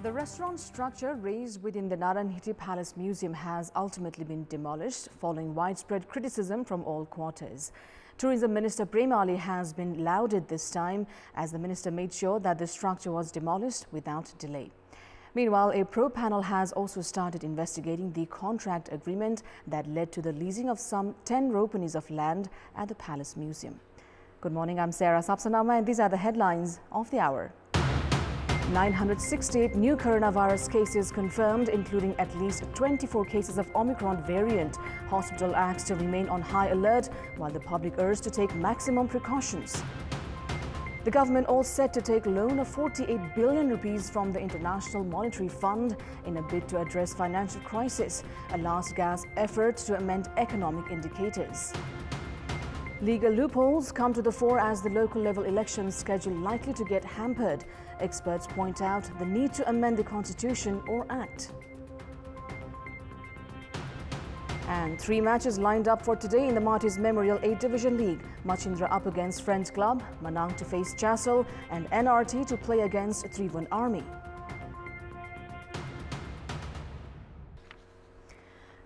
The restaurant structure raised within the Naranhiti Palace Museum has ultimately been demolished following widespread criticism from all quarters. Tourism Minister Prem Ali has been lauded this time as the minister made sure that the structure was demolished without delay. Meanwhile, a probe panel has also started investigating the contract agreement that led to the leasing of some 10 ropenis of land at the Palace Museum. Good morning, I'm Sarah Sapsanama and these are the headlines of the hour. 968 new coronavirus cases confirmed, including at least 24 cases of Omicron variant. Hospital asked to remain on high alert, while the public urged to take maximum precautions. The government all set to take loan of 48 billion rupees from the International Monetary Fund in a bid to address financial crisis, a last-gasp effort to amend economic indicators. Legal loopholes come to the fore as the local level election schedule likely to get hampered. Experts point out the need to amend the constitution or act. And 3 matches lined up for today in the Martyrs Memorial 8 Division League. Machindra up against Friends Club, Manang to face Chassel and NRT to play against Tribhuvan Army.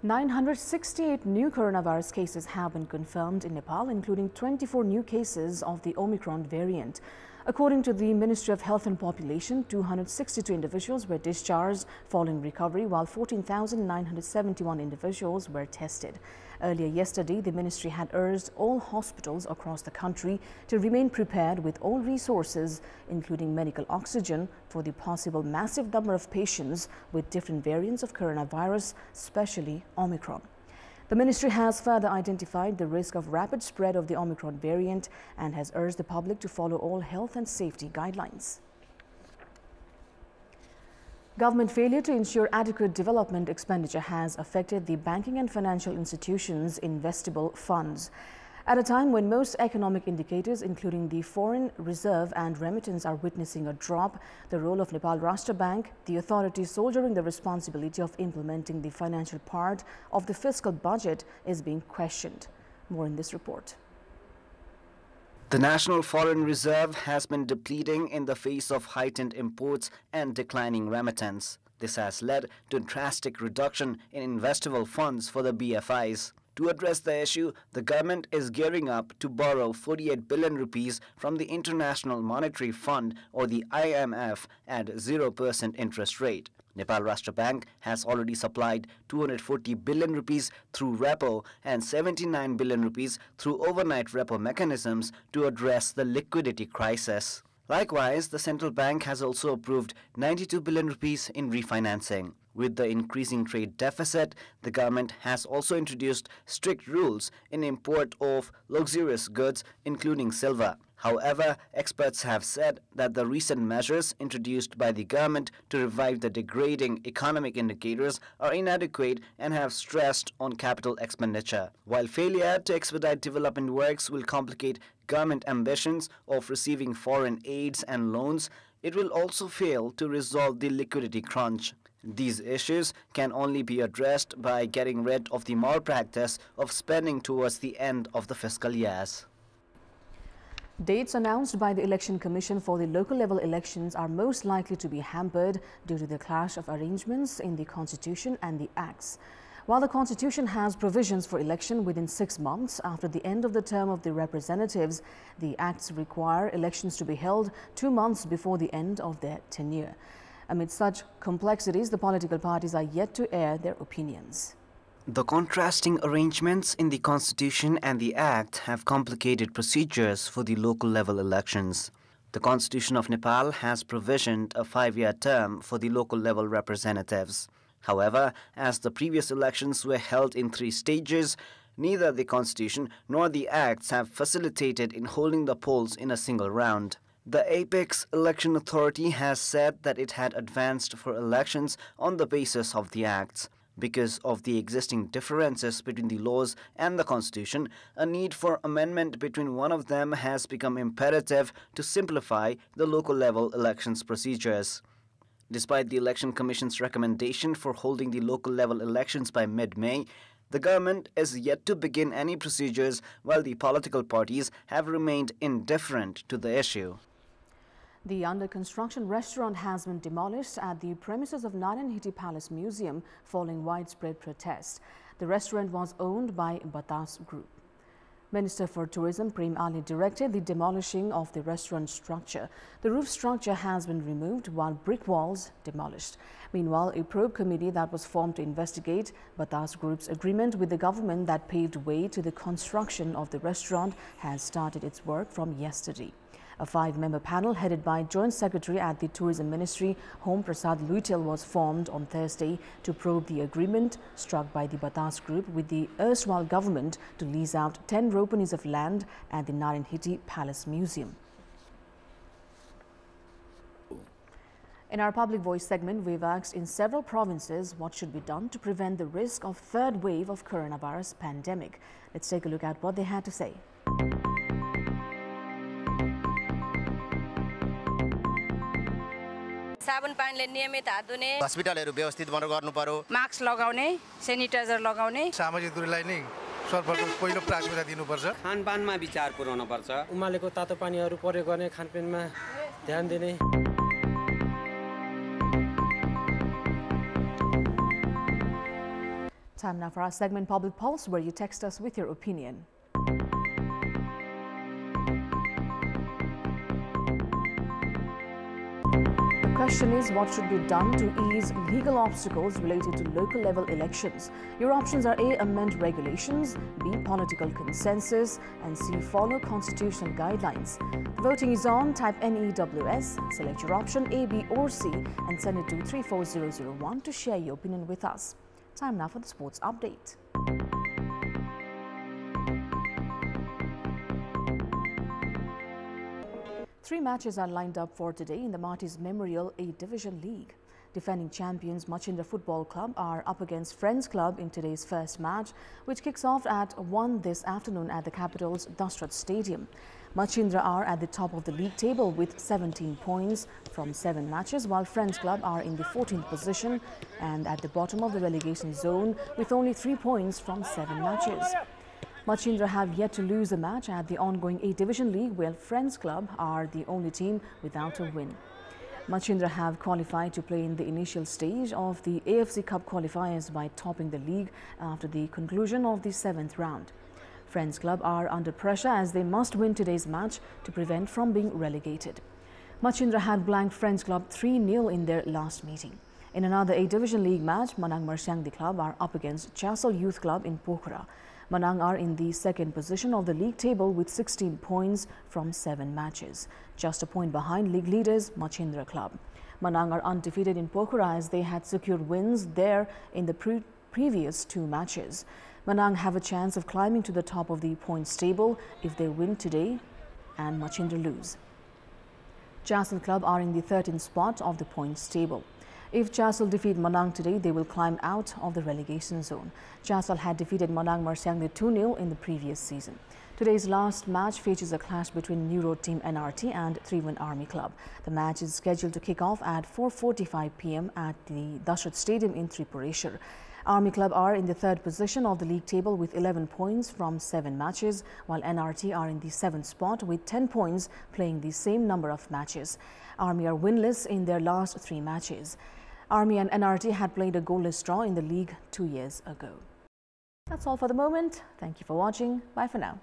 968 new coronavirus cases have been confirmed in Nepal, including 24 new cases of the Omicron variant. According to the Ministry of Health and Population, 262 individuals were discharged following recovery, while 14,971 individuals were tested. Earlier yesterday, the ministry had urged all hospitals across the country to remain prepared with all resources, including medical oxygen, for the possible massive number of patients with different variants of coronavirus, especially Omicron. The ministry has further identified the risk of rapid spread of the Omicron variant and has urged the public to follow all health and safety guidelines. Government failure to ensure adequate development expenditure has affected the banking and financial institutions' investable funds. At a time when most economic indicators, including the foreign reserve and remittance, are witnessing a drop, the role of Nepal Rashtra Bank, the authority shouldering the responsibility of implementing the financial part of the fiscal budget, is being questioned. More in this report. The National Foreign Reserve has been depleting in the face of heightened imports and declining remittance. This has led to a drastic reduction in investable funds for the BFIs. To address the issue, the government is gearing up to borrow 48 billion rupees from the International Monetary Fund or the IMF at 0% interest rate. Nepal Rashtra Bank has already supplied 240 billion rupees through repo and 79 billion rupees through overnight repo mechanisms to address the liquidity crisis. Likewise, the central bank has also approved 92 billion rupees in refinancing. With the increasing trade deficit, the government has also introduced strict rules in import of luxurious goods, including silver. However, experts have said that the recent measures introduced by the government to revive the degrading economic indicators are inadequate and have stressed on capital expenditure. While failure to expedite development works will complicate government ambitions of receiving foreign aids and loans, it will also fail to resolve the liquidity crunch. These issues can only be addressed by getting rid of the malpractice of spending towards the end of the fiscal years. Dates announced by the Election Commission for the local level elections are most likely to be hampered due to the clash of arrangements in the Constitution and the Acts. While the Constitution has provisions for election within 6 months after the end of the term of the representatives, the Acts require elections to be held 2 months before the end of their tenure. Amid such complexities, the political parties are yet to air their opinions. The contrasting arrangements in the Constitution and the Act have complicated procedures for the local level elections. The Constitution of Nepal has provisioned a 5-year term for the local level representatives. However, as the previous elections were held in 3 stages, neither the Constitution nor the Acts have facilitated in holding the polls in a single round. The Apex Election Authority has said that it had advanced for elections on the basis of the Acts. Because of the existing differences between the laws and the Constitution, a need for amendment between one of them has become imperative to simplify the local level elections procedures. Despite the Election Commission's recommendation for holding the local level elections by mid-May, the government is yet to begin any procedures while the political parties have remained indifferent to the issue. The under-construction restaurant has been demolished at the premises of Narayan Palace Museum following widespread protest. The restaurant was owned by Batas Group. Minister for Tourism Prem Ali directed the demolishing of the restaurant structure. The roof structure has been removed while brick walls demolished. Meanwhile, a probe committee that was formed to investigate Batas Group's agreement with the government that paved way to the construction of the restaurant has started its work from yesterday. A 5-member panel headed by Joint Secretary at the Tourism Ministry, Home Prasad Luitel, was formed on Thursday to probe the agreement struck by the Batas Group with the erstwhile government to lease out 10 ropenis of land at the Narayan Palace Museum. In our Public Voice segment, we've asked in several provinces what should be done to prevent the risk of third wave of coronavirus pandemic. Let's take a look at what they had to say. साबुन पानीले नियमित हात धुने हस्पिटलहरु व्यवस्थित बन्द गर्नु पर्यो mask लगाउने सेनिटाइजर लगाउने सामाजिक दूरीलाई नै सर्वप्रथम पहिलो प्राथमिकता दिनुपर्छ खानपानमा विचार पुर्याउनु पर्छ उमालेको तातो पानीहरु प्रयोग गर्ने खानपिनमा ध्यान दिने Time now for our segment Public Pulse, where you text us with your opinion. The question is, what should be done to ease legal obstacles related to local level elections? Your options are A. Amend regulations, B. Political consensus, and C. Follow constitutional guidelines. Voting is on. Type NEWS, select your option A, B or C and send it to 34001 to share your opinion with us. Time now for the sports update. Three matches are lined up for today in the Marty's Memorial A Division League. Defending champions Machindra Football Club are up against Friends Club in today's first match, which kicks off at 1 this afternoon at the capital's Dashrath Stadium. Machindra are at the top of the league table with 17 points from 7 matches, while Friends Club are in the 14th position and at the bottom of the relegation zone with only 3 points from 7 matches. Machindra have yet to lose a match at the ongoing A Division League, while Friends Club are the only team without a win. Machindra have qualified to play in the initial stage of the AFC Cup qualifiers by topping the league after the conclusion of the 7th round. Friends Club are under pressure as they must win today's match to prevent from being relegated. Machindra had blanked Friends Club 3-0 in their last meeting. In another A Division League match, Manang Marsiang Club are up against Chasal Youth Club in Pokhara. Manang are in the second position of the league table with 16 points from 7 matches, just a point behind league leaders Machindra Club. Manang are undefeated in Pokhara as they had secured wins there in the previous 2 matches. Manang have a chance of climbing to the top of the points table if they win today and Machindra lose. Chasal Club are in the 13th spot of the points table. If Chasal defeat Manang today, they will climb out of the relegation zone. Chasal had defeated Manang Marsiang 2-0 in the previous season. Today's last match features a clash between New Road team NRT and 3-1 Army Club. The match is scheduled to kick off at 4:45 p.m. at the Dashrath Stadium in Tripureshwar. Army Club are in the 3rd position of the league table with 11 points from 7 matches, while NRT are in the 7th spot with 10 points playing the same number of matches. Army are winless in their last 3 matches. Army and NRT had played a goalless draw in the league 2 years ago. That's all for the moment. Thank you for watching. Bye for now.